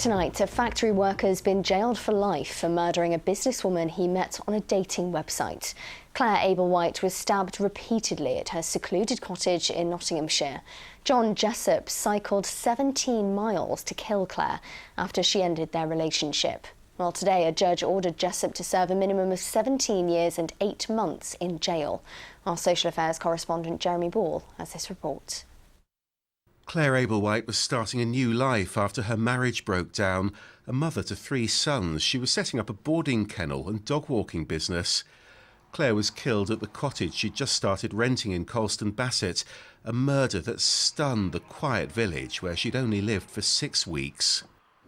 Tonight, a factory worker's been jailed for life for murdering a businesswoman he met on a dating website. Claire Ablewhite was stabbed repeatedly at her secluded cottage in Nottinghamshire. John Jessop cycled 17 miles to kill Claire after she ended their relationship. Well, today a judge ordered Jessop to serve a minimum of 17 years and 8 months in jail. Our social affairs correspondent Jeremy Ball has this report. Claire Ablewhite was starting a new life after her marriage broke down. A mother to 3 sons, she was setting up a boarding kennel and dog walking business. Claire was killed at the cottage she'd just started renting in Colston Bassett, a murder that stunned the quiet village where she'd only lived for 6 weeks.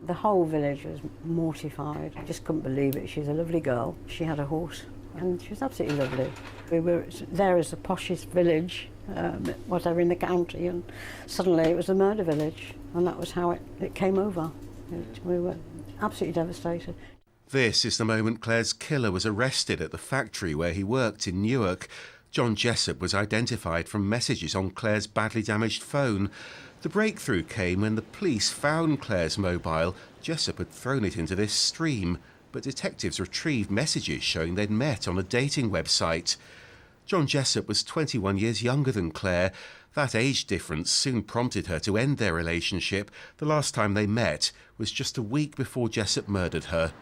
The whole village was mortified. I just couldn't believe it. She's a lovely girl. She had a horse and she was absolutely lovely. We were there as the poshest village, whatever, in the county, and suddenly it was a murder village, and that was how it came over. We were absolutely devastated. This is the moment Claire's killer was arrested at the factory where he worked in Newark. John Jessop was identified from messages on Claire's badly damaged phone. The breakthrough came when the police found Claire's mobile. Jessop had thrown it into this stream, but detectives retrieved messages showing they'd met on a dating website. John Jessop was 21 years younger than Claire. That age difference soon prompted her to end their relationship. The last time they met was just a week before Jessop murdered her.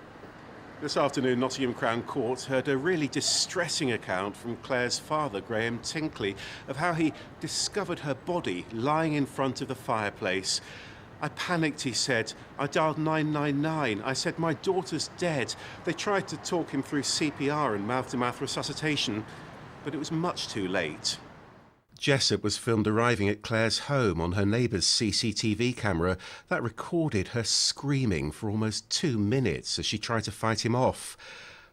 This afternoon, Nottingham Crown Court heard a really distressing account from Claire's father, Graham Tinkley, of how he discovered her body lying in front of the fireplace. "I panicked," he said. "I dialed 999. I said, my daughter's dead. They tried to talk him through CPR and mouth-to-mouth resuscitation, but it was much too late." Jessop was filmed arriving at Claire's home on her neighbour's CCTV camera that recorded her screaming for almost 2 minutes as she tried to fight him off.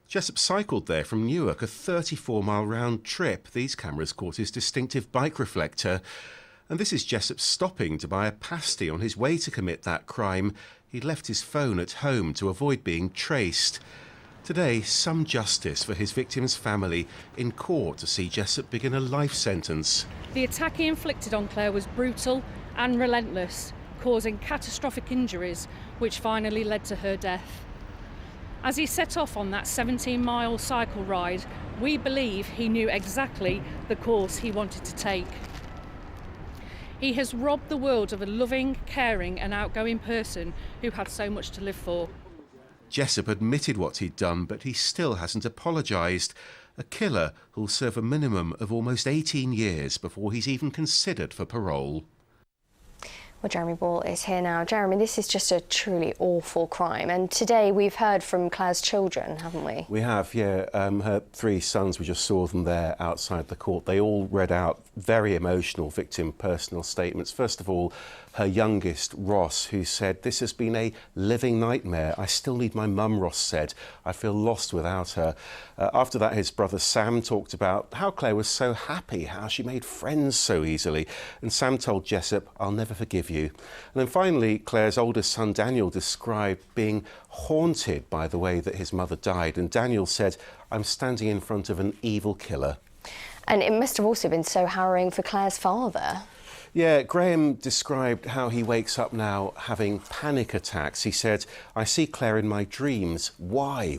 Jessop cycled there from Newark, a 34-mile round trip. These cameras caught his distinctive bike reflector. And this is Jessop stopping to buy a pasty on his way to commit that crime. He'd left his phone at home to avoid being traced. Today, some justice for his victim's family, in court to see Jessop begin a life sentence. The attack he inflicted on Claire was brutal and relentless, causing catastrophic injuries, which finally led to her death. As he set off on that 17-mile cycle ride, we believe he knew exactly the course he wanted to take. He has robbed the world of a loving, caring and outgoing person who had so much to live for. Jessop admitted what he'd done, but he still hasn't apologised. A killer who'll serve a minimum of almost 18 years before he's even considered for parole. Well, Jeremy Ball is here now. Jeremy, this is just a truly awful crime. And today we've heard from Claire's children, haven't we? We have, yeah. Her 3 sons, we just saw them there outside the court. They all read out very emotional victim personal statements. First of all, her youngest, Ross, who said, "This has been a living nightmare. I still need my mum," Ross said. "I feel lost without her." After that, his brother Sam talked about how Claire was so happy, how she made friends so easily. And Sam told Jessop, "I'll never forgive you." And then finally, Claire's oldest son, Daniel, described being haunted by the way that his mother died. And Daniel said, "I'm standing in front of an evil killer." And it must have also been so harrowing for Claire's father. Yeah, Graham described how he wakes up now having panic attacks. He said, "I see Claire in my dreams. Why,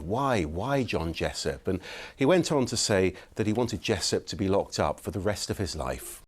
John Jessop?" And he went on to say that he wanted Jessop to be locked up for the rest of his life.